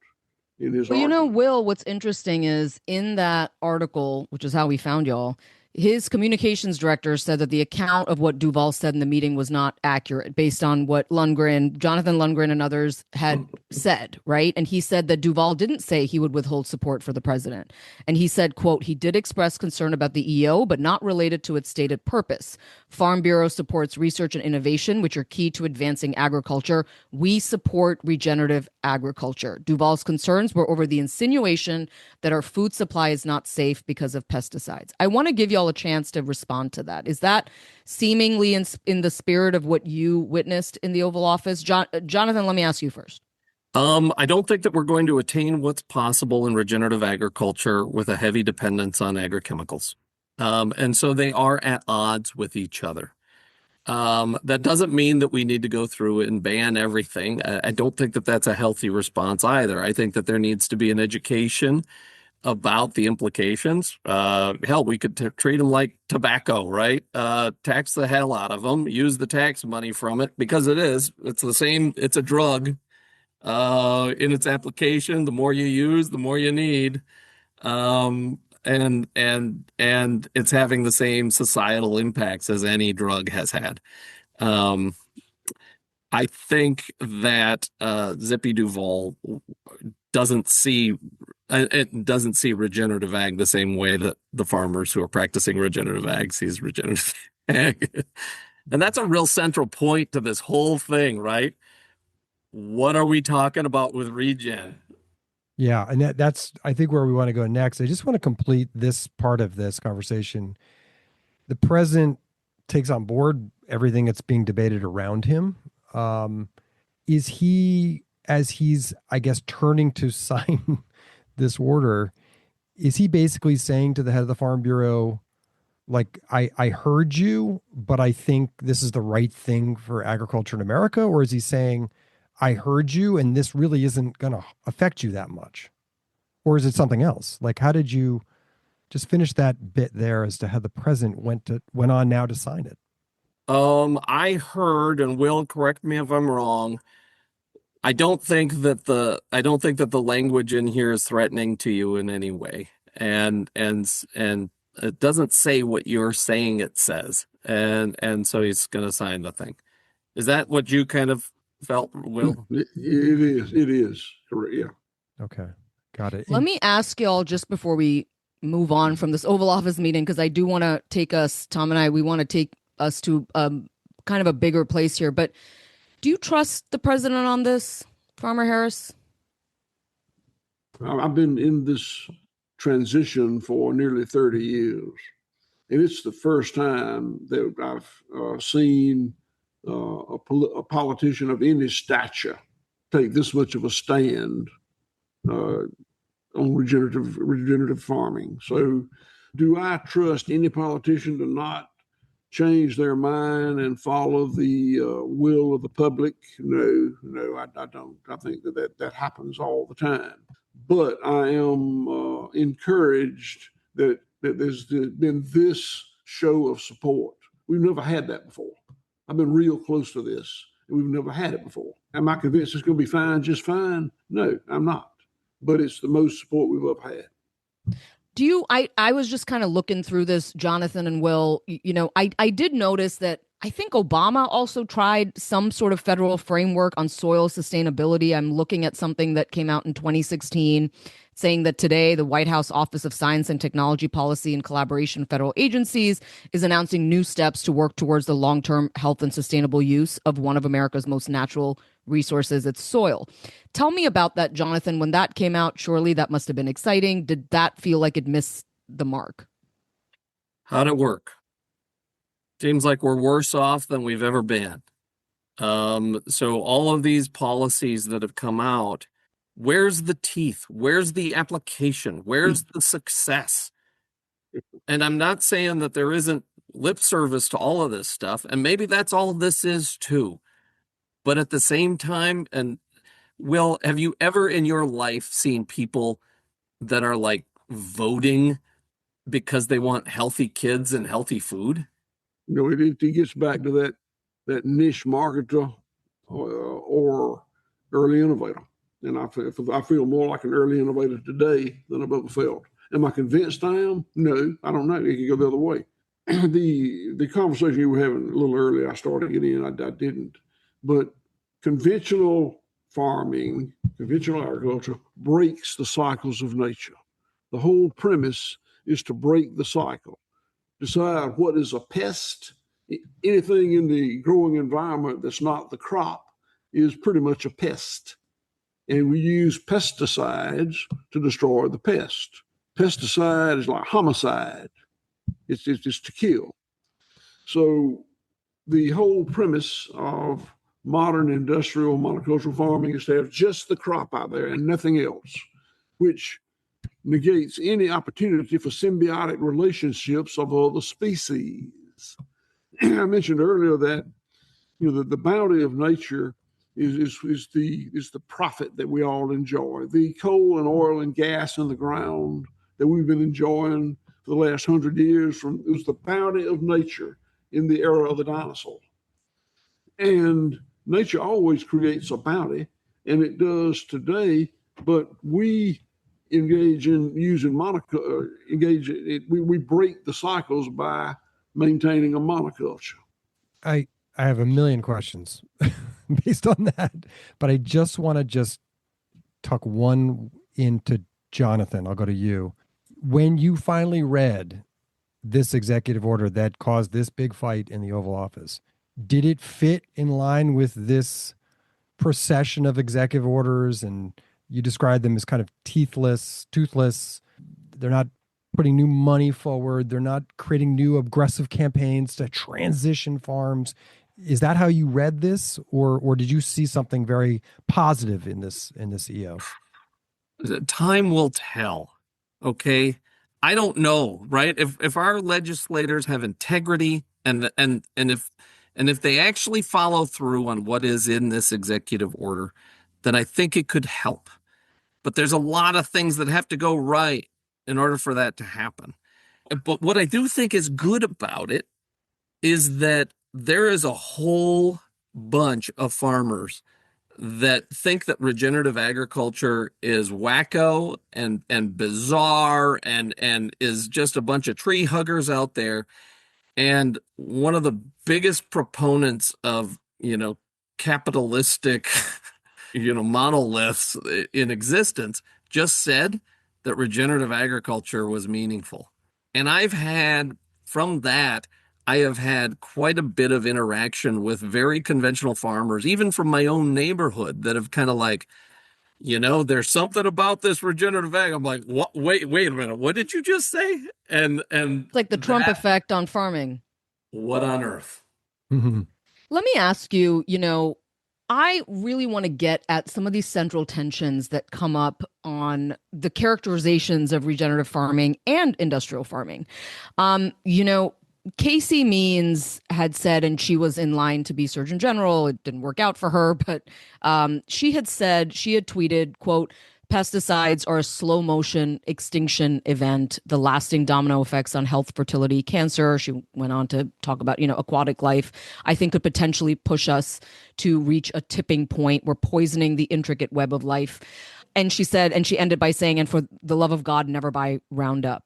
in his argument. Will, what's interesting is in that article, which is how we found y'all, his communications director said that the account of what Duvall said in the meeting was not accurate based on what Jonathan Lundgren and others had said, right? And he said that Duvall didn't say he would withhold support for the president. And he said, quote, he did express concern about the EO, but not related to its stated purpose. Farm Bureau supports research and innovation, which are key to advancing agriculture. We support regenerative agriculture. Duvall's concerns were over the insinuation that our food supply is not safe because of pesticides. I want to give y'all a chance to respond to that. Is that seemingly in the spirit of what you witnessed in the Oval Office? Jonathan, let me ask you first. I don't think that we're going to attain what's possible in regenerative agriculture with a heavy dependence on agrochemicals. And so they are at odds with each other. That doesn't mean that we need to go through and ban everything. I don't think that that's a healthy response either. I think that there needs to be an education about the implications. Hell, we could treat them like tobacco, right? Tax the hell out of them, use the tax money from it, because it's the same, it's a drug in its application. The more you use, the more you need. And it's having the same societal impacts as any drug has had. I think that Zippy Duvall doesn't see regenerative ag the same way that the farmers who are practicing regenerative ag sees regenerative ag. And that's a real central point to this whole thing, right? What are we talking about with regen? Yeah, and that's, I think, where we want to go next. I just want to complete this part of this conversation. The president takes on board everything that's being debated around him. Is he, as he's, I guess, turning to sign this order, is he basically saying to the head of the Farm Bureau, like, I heard you, but I think this is the right thing for agriculture in America? Or is he saying, I heard you, and this really isn't going to affect you that much? Or is it something else? Like, how did you just finish that bit there as to how the president went on now to sign it? I heard, and Will, correct me if I'm wrong, I don't think that the language in here is threatening to you in any way. And it doesn't say what you're saying it says. And so he's going to sign the thing. Is that what you kind of felt, Will? It is. Yeah. Okay. Got it. Let me ask y'all, just before we move on from this Oval Office meeting because I do want to take us, Tom and I, we want to take us to kind of a bigger place here. But do you trust the president on this, Farmer Harris? I've been in this transition for nearly 30 years, and it's the first time that I've seen a politician of any stature take this much of a stand on regenerative farming. So, do I trust any politician to not change their mind and follow the will of the public? No, I don't. I think that happens all the time. But I am encouraged that there's been this show of support. We've never had that before. I've been real close to this, and we've never had it before. Am I convinced it's going to be fine, just fine? No, I'm not. But it's the most support we've ever had. Do you, I was just kind of looking through this, Jonathan and Will, I did notice that I think Obama also tried some sort of federal framework on soil sustainability. I'm looking at something that came out in 2016 saying that today the White House Office of Science and Technology Policy in collaboration with federal agencies is announcing new steps to work towards the long-term health and sustainable use of one of America's most natural resources, its soil. Tell me about that, Jonathan. When that came out, surely that must have been exciting. Did that feel like it missed the mark? How'd it work? Seems like we're worse off than we've ever been. So all of these policies that have come out, where's the teeth? Where's the application? Where's the success? And I'm not saying that there isn't lip service to all of this stuff, and maybe that's all this is too. But at the same time, and Will, have you ever in your life seen people that are like voting because they want healthy kids and healthy food? It gets back to that niche marketer or early innovator. And I feel more like an early innovator today than I've ever felt. Am I convinced I am? No, I don't know. It could go the other way. The conversation you were having a little earlier, I started getting in, I didn't. But conventional farming, conventional agriculture breaks the cycles of nature. The whole premise is to break the cycle. Decide what is a pest. Anything in the growing environment that's not the crop is pretty much a pest. And we use pesticides to destroy the pest. Pesticide is like homicide. It's to kill. So the whole premise of modern industrial monocultural farming is to have just the crop out there and nothing else, which negates any opportunity for symbiotic relationships of other species. I mentioned earlier that the bounty of nature is the profit that we all enjoy. The coal and oil and gas in the ground that we've been enjoying for the last 100 years it was the bounty of nature in the era of the dinosaur. And nature always creates a bounty, and it does today, but we engage in using we break the cycles by maintaining a monoculture. I have a million questions based on that, but I just want to tuck one into Jonathan. I'll go to you. When you finally read this executive order that caused this big fight in the Oval Office, did it fit in line with this procession of executive orders? And you described them as kind of toothless. They're not putting new money forward. They're not creating new aggressive campaigns to transition farms. Is that how you read this, or did you see something very positive in this EO? Time will tell. Okay, I don't know, right? If our legislators have integrity and if they actually follow through on what is in this executive order, then I think it could help. But there's a lot of things that have to go right in order for that to happen. But what I do think is good about it is that there is a whole bunch of farmers that think that regenerative agriculture is wacko and bizarre and is just a bunch of tree huggers out there. And one of the biggest proponents of, capitalistic, monoliths in existence just said that regenerative agriculture was meaningful. And from that, I have had quite a bit of interaction with very conventional farmers, even from my own neighborhood, that have kind of like, there's something about this regenerative ag. I'm like, what? Wait a minute. What did you just say? And It's like the Trump effect on farming. What on earth? Mm-hmm. Let me ask you, I really want to get at some of these central tensions that come up on the characterizations of regenerative farming and industrial farming. Casey Means had said, and she was in line to be Surgeon General. It didn't work out for her, but she had tweeted, quote, pesticides are a slow motion extinction event, the lasting domino effects on health, fertility, cancer. She went on to talk about, aquatic life, I think could potentially push us to reach a tipping point. We're poisoning the intricate web of life. And she ended by saying, and for the love of God, never buy Roundup.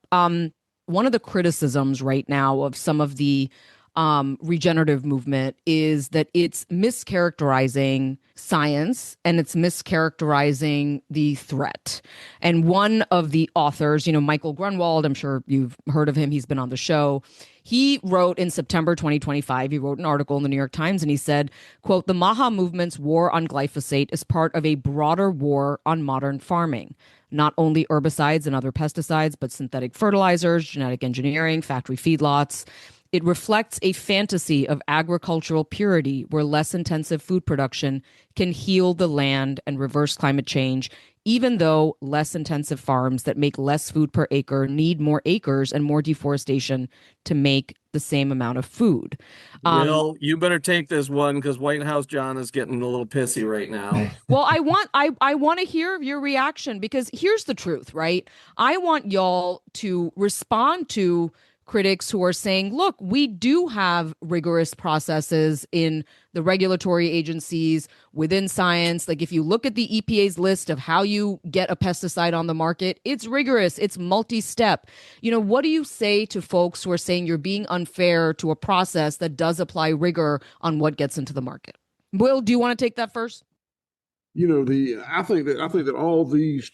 One of the criticisms right now of some of the regenerative movement is that it's mischaracterizing science and it's mischaracterizing the threat. And one of the authors, Michael Grunwald, I'm sure you've heard of him. He's been on the show. He wrote in September 2025, he wrote an article in the New York Times, and he said, quote, the MAHA movement's war on glyphosate is part of a broader war on modern farming. Not only herbicides and other pesticides, but synthetic fertilizers, genetic engineering, factory feedlots. It reflects a fantasy of agricultural purity where less intensive food production can heal the land and reverse climate change, even though less intensive farms that make less food per acre need more acres and more deforestation to make the same amount of food. Well, you better take this one because White House John is getting a little pissy right now. Well, I want to hear your reaction, because here's the truth, right? I want y'all to respond to critics who are saying, look, we do have rigorous processes in the regulatory agencies within science. Like if you look at the EPA's list of how you get a pesticide on the market, it's rigorous, it's multi-step. What do you say to folks who are saying you're being unfair to a process that does apply rigor on what gets into the market? Will, do you want to take that first? I think that all these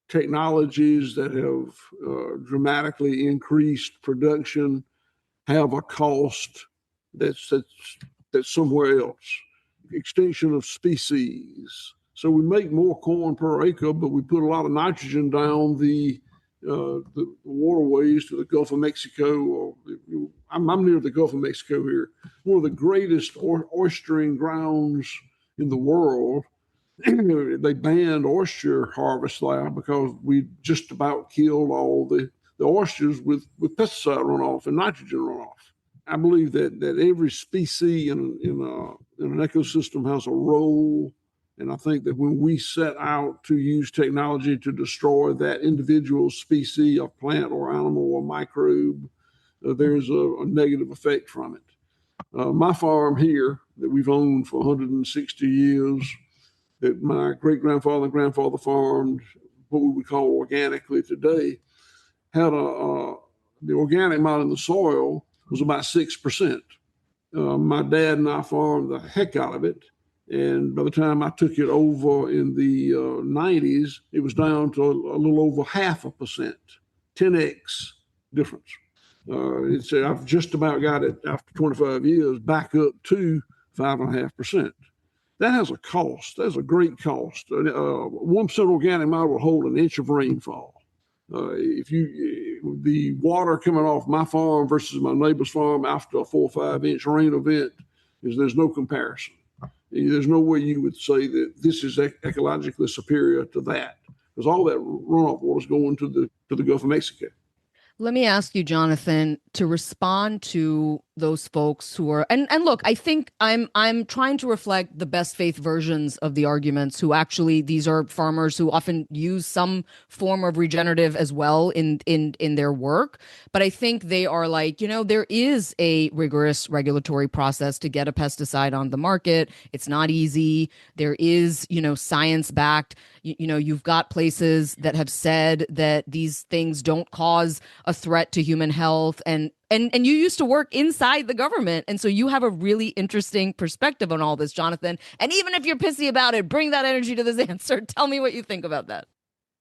technologies that have dramatically increased production have a cost that's somewhere else. Extinction of species. So we make more corn per acre, but we put a lot of nitrogen down the waterways to the Gulf of Mexico. I'm near the Gulf of Mexico here. One of the greatest oystering grounds in the world. They banned oyster harvest there because we just about killed all the oysters with pesticide runoff and nitrogen runoff. I believe that every species in an ecosystem has a role, and I think that when we set out to use technology to destroy that individual species of plant or animal or microbe, there's a negative effect from it. My farm here that we've owned for 160 years, that my great-grandfather and grandfather farmed, what we would call organically today, had the organic amount in the soil was about 6%. My dad and I farmed the heck out of it, and by the time I took it over in the 90s, it was down to a little over 0.5%, 10x difference. I've just about got it after 25 years back up to 5.5%. That has a cost. That's a great cost. 1% organic matter will hold an inch of rainfall. The water coming off my farm versus my neighbor's farm after a 4 or 5 inch rain event there's no comparison. There's no way you would say that this is ecologically superior to that, because all that runoff water is going to the Gulf of Mexico. Let me ask you, Jonathan, to respond to those folks who are, and look, I think I'm trying to reflect the best faith versions of the arguments, who actually, these are farmers who often use some form of regenerative as well in their work. But I think they are like, there is a rigorous regulatory process to get a pesticide on the market. It's not easy. There is, science backed. You've got places that have said that these things don't cause a threat to human health, and you used to work inside the government, and so you have a really interesting perspective on all this, Jonathan. And even if you're pissy about it, bring that energy to this answer. Tell me what you think about that.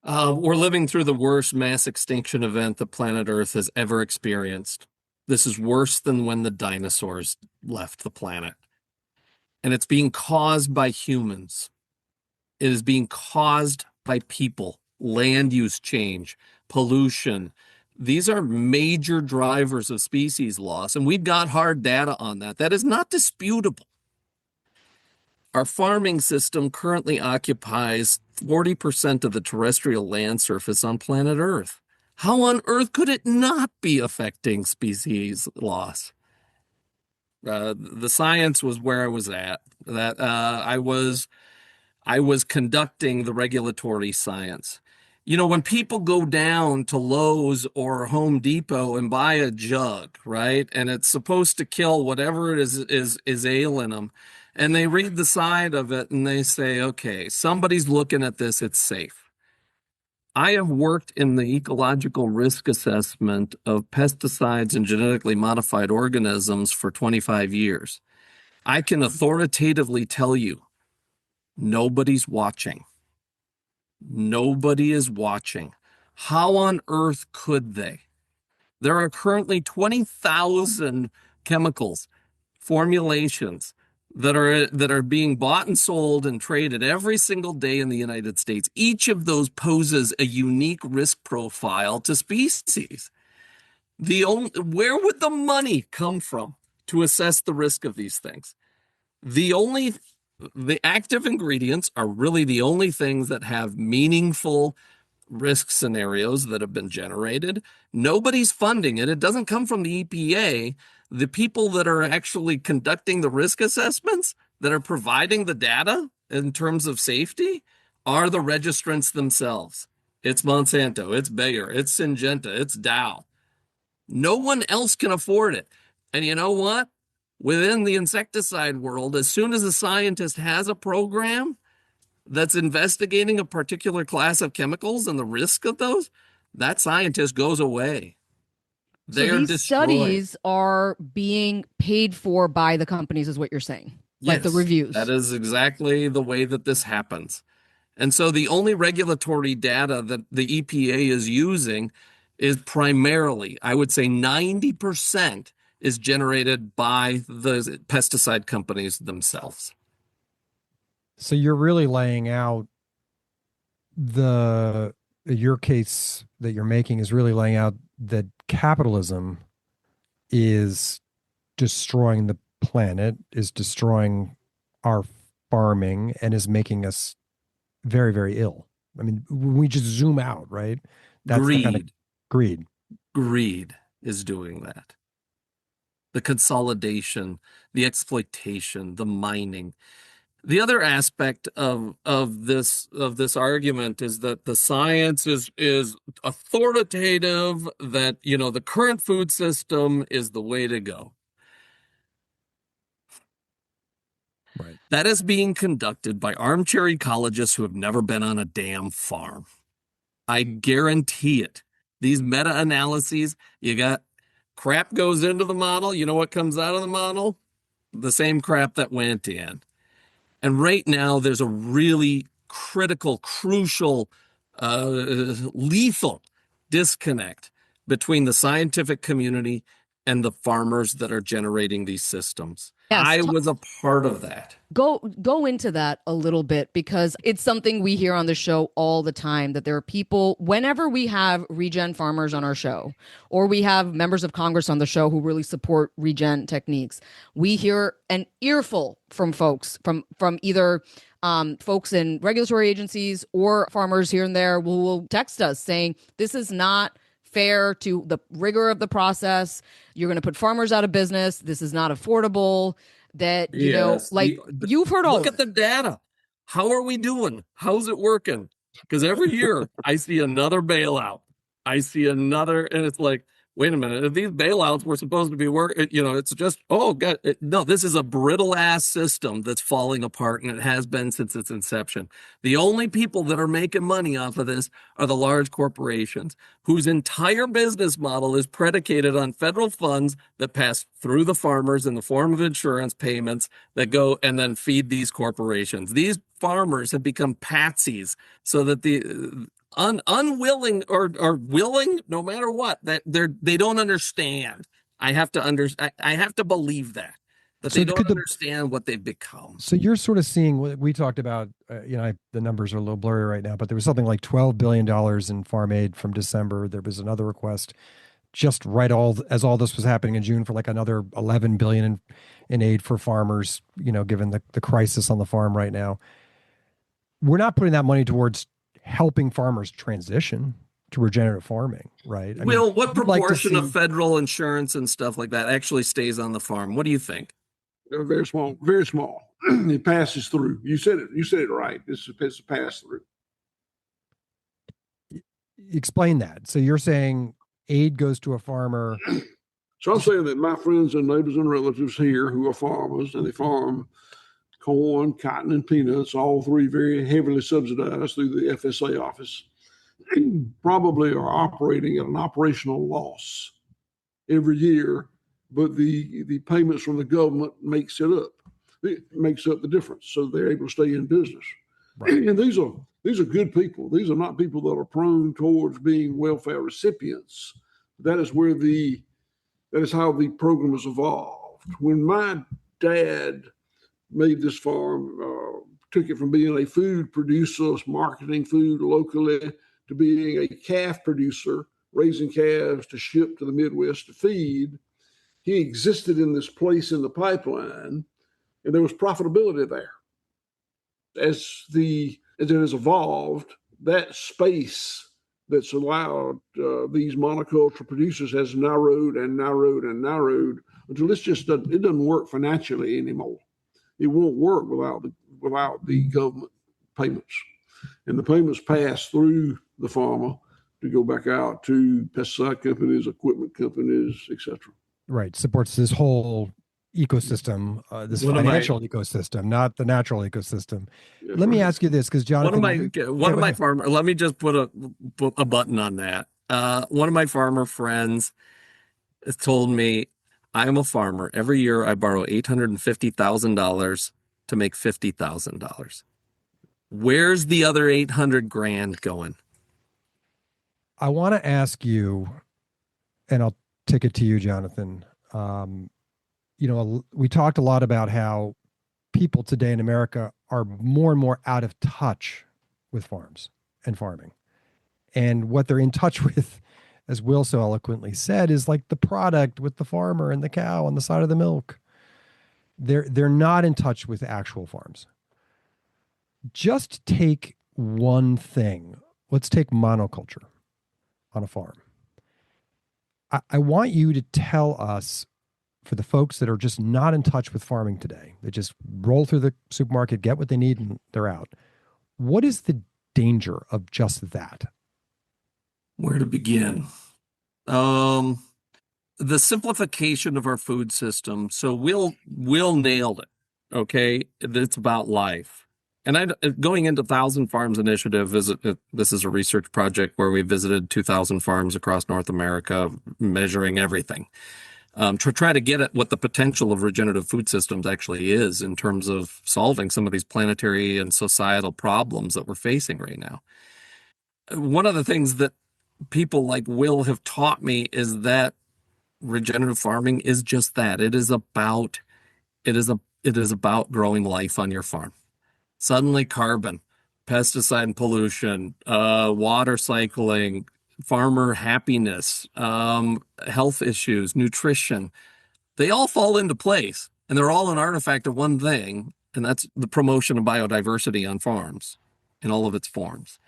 We're living through the worst mass extinction event that planet Earth has ever experienced. This is worse than when the dinosaurs left the planet. And it's being caused by humans. It is being caused by people, land use change, pollution. These are major drivers of species loss, and we've got hard data on that. That is not disputable. Our farming system currently occupies 40% of the terrestrial land surface on planet Earth. How on earth could it not be affecting species loss? The science was where I was at. That I was conducting the regulatory science. You know, when people go down to Lowe's or Home Depot and buy a jug, right? And it's supposed to kill whatever it is ailing them. And they read the side of it and they say, okay, somebody's looking at this, it's safe. I have worked in the ecological risk assessment of pesticides and genetically modified organisms for 25 years. I can authoritatively tell you, nobody's watching. Nobody is watching. How on earth could they? There are currently 20,000 chemicals, formulations that are being bought and sold and traded every single day in the United States. Each of those poses a unique risk profile to species. Where would the money come from to assess the risk of these things? The active ingredients are really the only things that have meaningful risk scenarios that have been generated. Nobody's funding it. It doesn't come from the EPA. The people that are actually conducting the risk assessments, that are providing the data in terms of safety, are the registrants themselves. It's Monsanto, it's Bayer, it's Syngenta, it's Dow. No one else can afford it. And you know what? Within the insecticide world, as soon as a scientist has a program that's investigating a particular class of chemicals and the risk of those, that scientist goes away. They so are these destroyed. studies are being paid for by the companies, is what you're saying? Like the Yes, reviews. that is exactly the way that this happens. And so the only regulatory data that the EPA is using is primarily, I would say 90%, is generated by the pesticide companies themselves. So you're really laying out your case that you're making is really laying out that capitalism is destroying the planet, is destroying our farming, and is making us very, very ill. I mean, when we just zoom out, right? That's the kind of greed. Greed is doing that. The consolidation, the exploitation, the mining. The other aspect of this argument is that the science is authoritative, that the current food system is the way to go. Right. That is being conducted by armchair ecologists who have never been on a damn farm. I guarantee it. These meta-analyses, you got crap goes into the model. You know what comes out of the model? The same crap that went in. And right now, there's a really critical, crucial, lethal disconnect between the scientific community and the farmers that are generating these systems. Yes, I was a part of that. Go into that a little bit, because it's something we hear on the show all the time, that there are people, whenever we have regen farmers on our show, or we have members of Congress on the show who really support regen techniques, we hear an earful from folks from either folks in regulatory agencies or farmers here and there who will text us saying, this is not fair to the rigor of the process. You're going to put farmers out of business. This is not affordable. That, you've heard all Look at the data. How are we doing? How's it working? Because every year I see another bailout. I see another, and it's like, wait a minute, if these bailouts were supposed to be working, it's just, oh, God, no, this is a brittle ass system that's falling apart, and it has been since its inception. The only people that are making money off of this are the large corporations, whose entire business model is predicated on federal funds that pass through the farmers in the form of insurance payments that go and then feed these corporations. These farmers have become patsies so that unwilling or willing, no matter what, that they don't understand. I have to believe that they don't understand what they've become. So you're sort of seeing what we talked about. The numbers are a little blurry right now, but there was something like $12 billion in farm aid from December. There was another request just as all this was happening in June for like another 11 billion in aid for farmers, given the crisis on the farm right now. We're not putting that money towards helping farmers transition to regenerative farming, right? What proportion of federal insurance and stuff like that actually stays on the farm? What do you think? Very small, very small. It passes through. You said it right. It's a pass through. Explain that. So you're saying aid goes to a farmer. So I'm saying that my friends and neighbors and relatives here who are farmers, and they farm corn, cotton, and peanuts, all three very heavily subsidized through the FSA office, probably are operating at an operational loss every year, but the payments from the government makes it up. It makes up the difference, so they're able to stay in business. Right. And these are good people. These are not people that are prone towards being welfare recipients. That is how the program has evolved. When my dad made this farm, took it from being a food producer, marketing food locally, to being a calf producer, raising calves to ship to the Midwest to feed. He existed in this place in the pipeline, and there was profitability there. As it has evolved, that space that's allowed these monoculture producers has narrowed and narrowed and narrowed until it doesn't work financially anymore. It won't work without the government payments, and the payments pass through the farmer to go back out to pesticide companies, equipment companies, etc. Right, supports this whole ecosystem, this financial ecosystem, not the natural ecosystem. Yeah, let me ask you this, because Jonathan, one of my farmer. Let me just put a button on that. One of my farmer friends has told me, I'm a farmer. Every year I borrow $850,000 to make $50,000. Where's the other 800 grand going? I want to ask you, and I'll take it to you, Jonathan. We talked a lot about how people today in America are more and more out of touch with farms and farming. And what they're in touch with, as Will so eloquently said, is like the product with the farmer and the cow on the side of the milk. They're not in touch with actual farms. Just take one thing. Let's take monoculture on a farm. I want you to tell us, for the folks that are just not in touch with farming today, they just roll through the supermarket, get what they need, and they're out. What is the danger of just that? Where to begin? The simplification of our food system. So Will nailed it. Okay, it's about life. And going into 1,000 Farms Initiative, this is a research project where we visited 2,000 farms across North America, measuring everything, to try to get at what the potential of regenerative food systems actually is in terms of solving some of these planetary and societal problems that we're facing right now. One of the things that people like Will have taught me is that regenerative farming is just that. It is about growing life on your farm. Suddenly carbon, pesticide and pollution, water cycling, farmer happiness, health issues, nutrition, they all fall into place, and they're all an artifact of one thing, and that's the promotion of biodiversity on farms in all of its forms.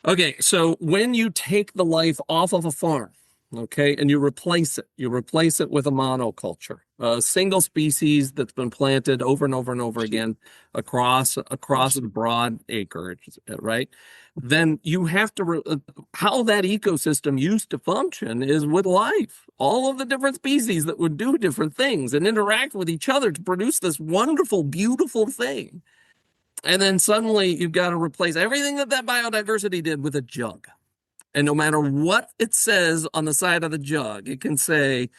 Okay, so when you take the life off of a farm, okay, and you replace it with a monoculture, a single species that's been planted over and over and over again across a broad acreage, right? Then you have to, how that ecosystem used to function is with life, all of the different species that would do different things and interact with each other to produce this wonderful, beautiful thing. And then suddenly you've got to replace everything that biodiversity did with a jug. And no matter what it says on the side of the jug, it can say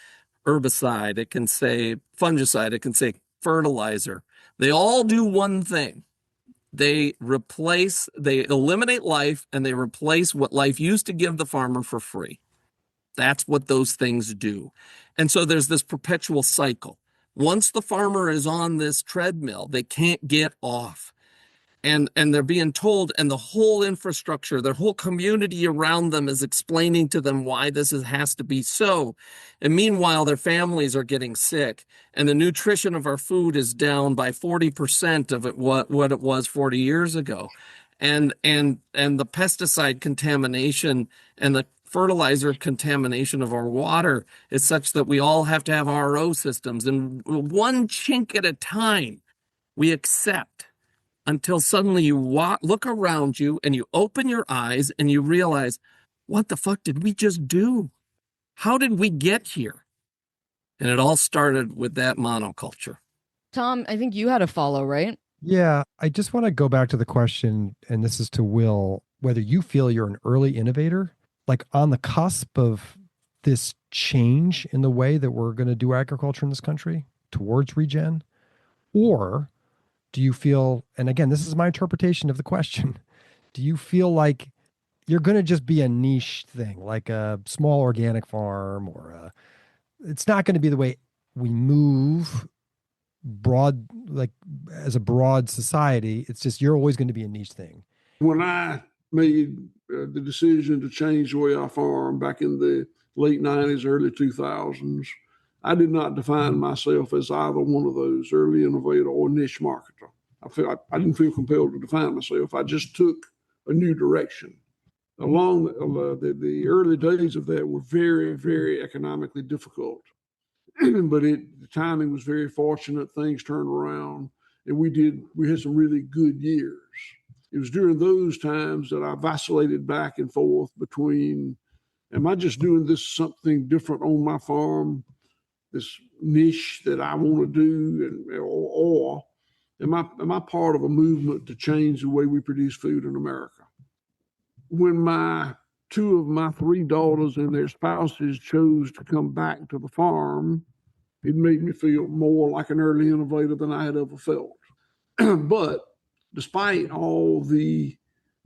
herbicide, it can say fungicide, it can say fertilizer. They all do one thing. They eliminate life, and they replace what life used to give the farmer for free. That's what those things do. And so there's this perpetual cycle. Once the farmer is on this treadmill, they can't get off. And they're being told, and the whole infrastructure, their whole community around them is explaining to them why has to be so. And meanwhile, their families are getting sick, and the nutrition of our food is down by 40% of what it was 40 years ago. And the pesticide contamination and the fertilizer contamination of our water is such that we all have to have RO systems. And one chink at a time, we accept, until suddenly you look around you and you open your eyes and you realize, what the fuck did we just do? How did we get here? And it all started with that monoculture. Tom, I think you had a follow, right? Yeah, I just want to go back to the question, and this is to Will, whether you feel you're an early innovator, like on the cusp of this change in the way that we're going to do agriculture in this country towards regen, or do you feel, and again, this is my interpretation of the question, do you feel like you're going to just be a niche thing, like a small organic farm, or it's not going to be the way we move broad, like as a broad society? It's just, you're always going to be a niche thing. When I made the decision to change the way I farm back in the late 90s, early 2000s, I did not define myself as either one of those, early innovator or niche marketer. I didn't feel compelled to define myself. I just took a new direction. Along the early days of that were very, very economically difficult, but the timing was very fortunate. Things turned around, and we had some really good years. It was during those times that I vacillated back and forth between, am I just doing this something different on my farm, this niche that I want to do, or am I part of a movement to change the way we produce food in America? When two of my three daughters and their spouses chose to come back to the farm, it made me feel more like an early innovator than I had ever felt. But despite all the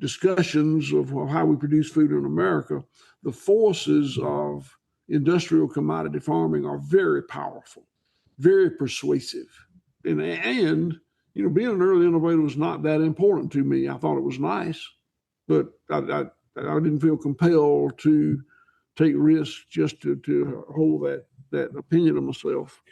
discussions of how we produce food in America, the forces of industrial commodity farming are very powerful, very persuasive. And being an early innovator was not that important to me. I thought it was nice, but I didn't feel compelled to take risks just to hold that opinion of myself.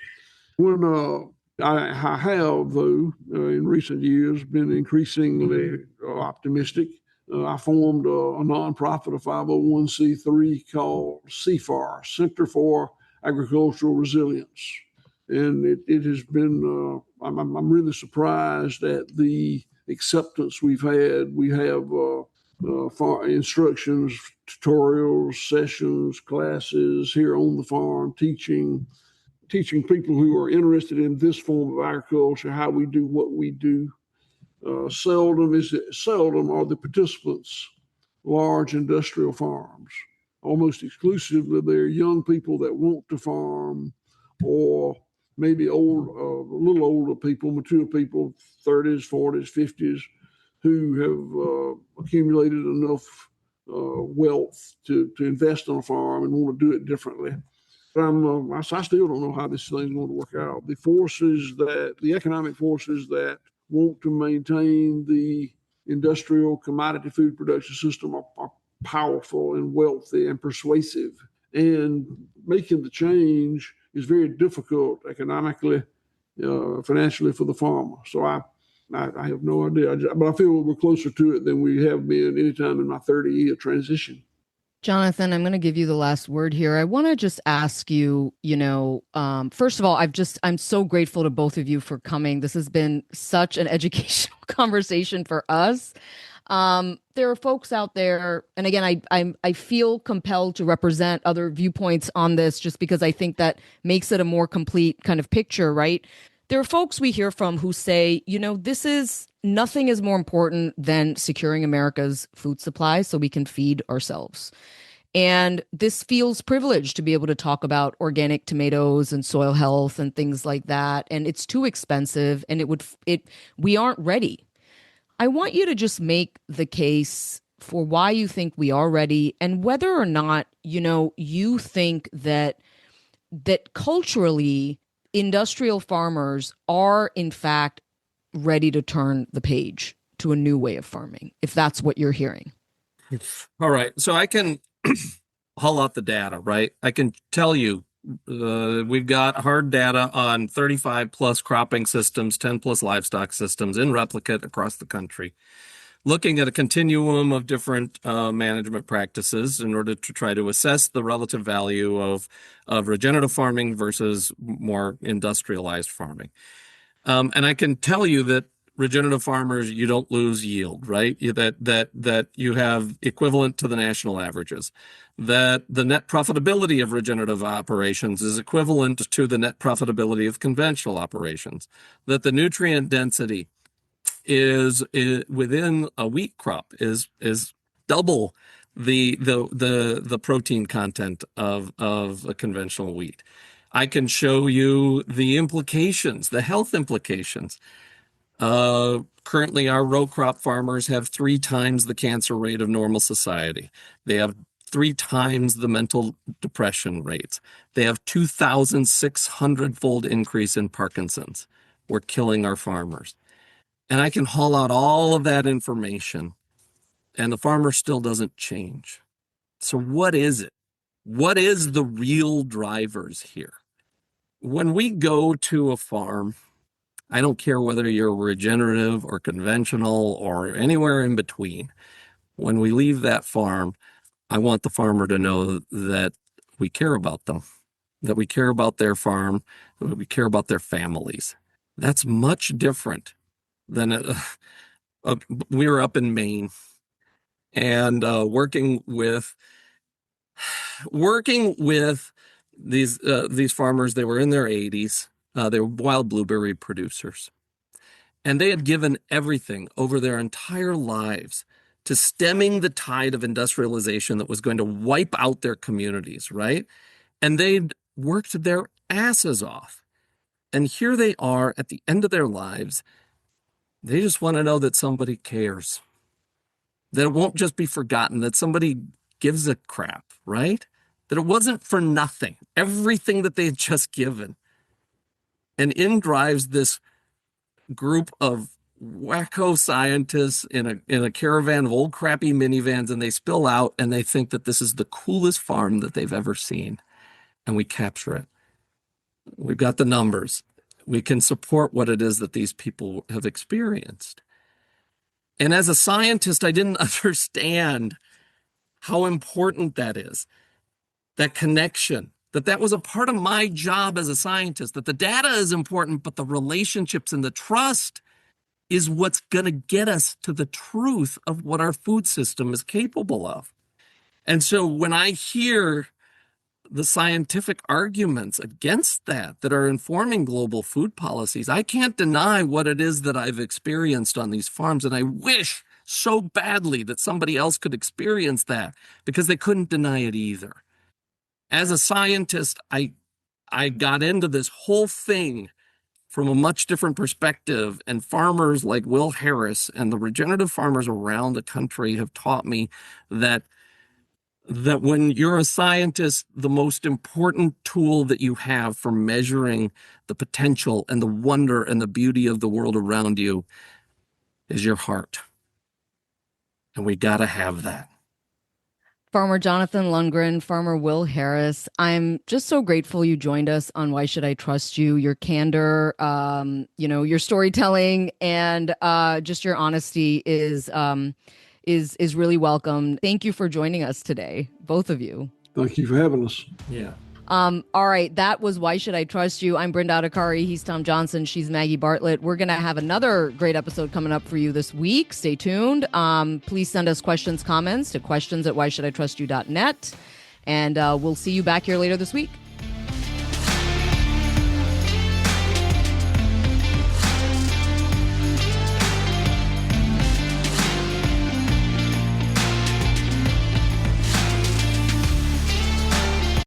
When I have, though, in recent years, been increasingly optimistic. I formed a nonprofit, a 501c3 called CFAR, Center for Agricultural Resilience. And it has been, I'm really surprised at the acceptance we've had. We have instructions, tutorials, sessions, classes here on the farm, teaching people who are interested in this form of agriculture how we do what we do. Seldom are the participants large industrial farms. Almost exclusively, they're young people that want to farm, or maybe a little older people, mature people, 30s, 40s, 50s, who have accumulated enough wealth to invest on a farm and want to do it differently. I still don't know how this thing's going to work out. The economic forces that want to maintain the industrial commodity food production system are powerful and wealthy and persuasive. And making the change is very difficult economically, financially for the farmer. So I have no idea, but I feel we're closer to it than we have been any time in my 30-year transition. Jonathan, I'm going to give you the last word here. I want to just ask you, first of all, I'm so grateful to both of you for coming. This has been such an educational conversation for us. There are folks out there, and again, I feel compelled to represent other viewpoints on this just because I think that makes it a more complete kind of picture, right? There are folks we hear from who say, nothing is more important than securing America's food supply so we can feed ourselves. And this feels privileged to be able to talk about organic tomatoes and soil health and things like that. And it's too expensive, and we aren't ready. I want you to just make the case for why you think we are ready and whether or not, you think that culturally industrial farmers are in fact ready to turn the page to a new way of farming, if that's what you're hearing. All right. So I can haul out the data, right? I can tell you we've got hard data on 35 plus cropping systems, 10 plus livestock systems in replicate across the country, looking at a continuum of different management practices in order to try to assess the relative value of regenerative farming versus more industrialized farming. And I can tell you that regenerative farmers, you don't lose yield, right? That you have equivalent to the national averages. That the net profitability of regenerative operations is equivalent to the net profitability of conventional operations. That the nutrient density is within a wheat crop is double the protein content of a conventional wheat. I can show you the implications, the health implications. Currently, our row crop farmers have 3 times the cancer rate of normal society. They have 3 times the mental depression rates. They have 2,600-fold increase in Parkinson's. We're killing our farmers. And I can haul out all of that information, and the farmer still doesn't change. So what is it? What is the real drivers here? When we go to a farm, I don't care whether you're regenerative or conventional or anywhere in between. When we leave that farm, I want the farmer to know that we care about them, that we care about their farm, that we care about their families. That's much different than we were up in Maine and working with these farmers. They were in their 80s. They were wild blueberry producers. And they had given everything over their entire lives to stemming the tide of industrialization that was going to wipe out their communities, right? And they'd worked their asses off. And here they are at the end of their lives. They just want to know that somebody cares, that it won't just be forgotten, that somebody gives a crap, right? That it wasn't for nothing, everything that they had just given. And in drives this group of wacko scientists in a caravan of old crappy minivans, and they spill out and they think that this is the coolest farm that they've ever seen. And we capture it. We've got the numbers. We can support what it is that these people have experienced. And as a scientist, I didn't understand how important that is, that connection, that was a part of my job as a scientist, that the data is important, but the relationships and the trust is what's going to get us to the truth of what our food system is capable of. And so when I hear the scientific arguments against that are informing global food policies, I can't deny what it is that I've experienced on these farms. And I wish so badly that somebody else could experience that, because they couldn't deny it either. As a scientist, I got into this whole thing from a much different perspective, and farmers like Will Harris and the regenerative farmers around the country have taught me that when you're a scientist, the most important tool that you have for measuring the potential and the wonder and the beauty of the world around you is your heart. And we got to have that. Farmer Jonathan Lundgren, Farmer Will Harris, I'm just so grateful you joined us on Why Should I Trust You? Your candor, your storytelling, and just your honesty is really welcome. Thank you for joining us today, both of you. Thank you for having us. Yeah. All right, that was Why Should I Trust You? I'm Brenda Adhikari. He's Tom Johnson. She's Maggie Bartlett. We're going to have another great episode coming up for you this week. Stay tuned. Please send us questions, comments to questions@whyshoulditrustyou.net. And we'll see you back here later this week.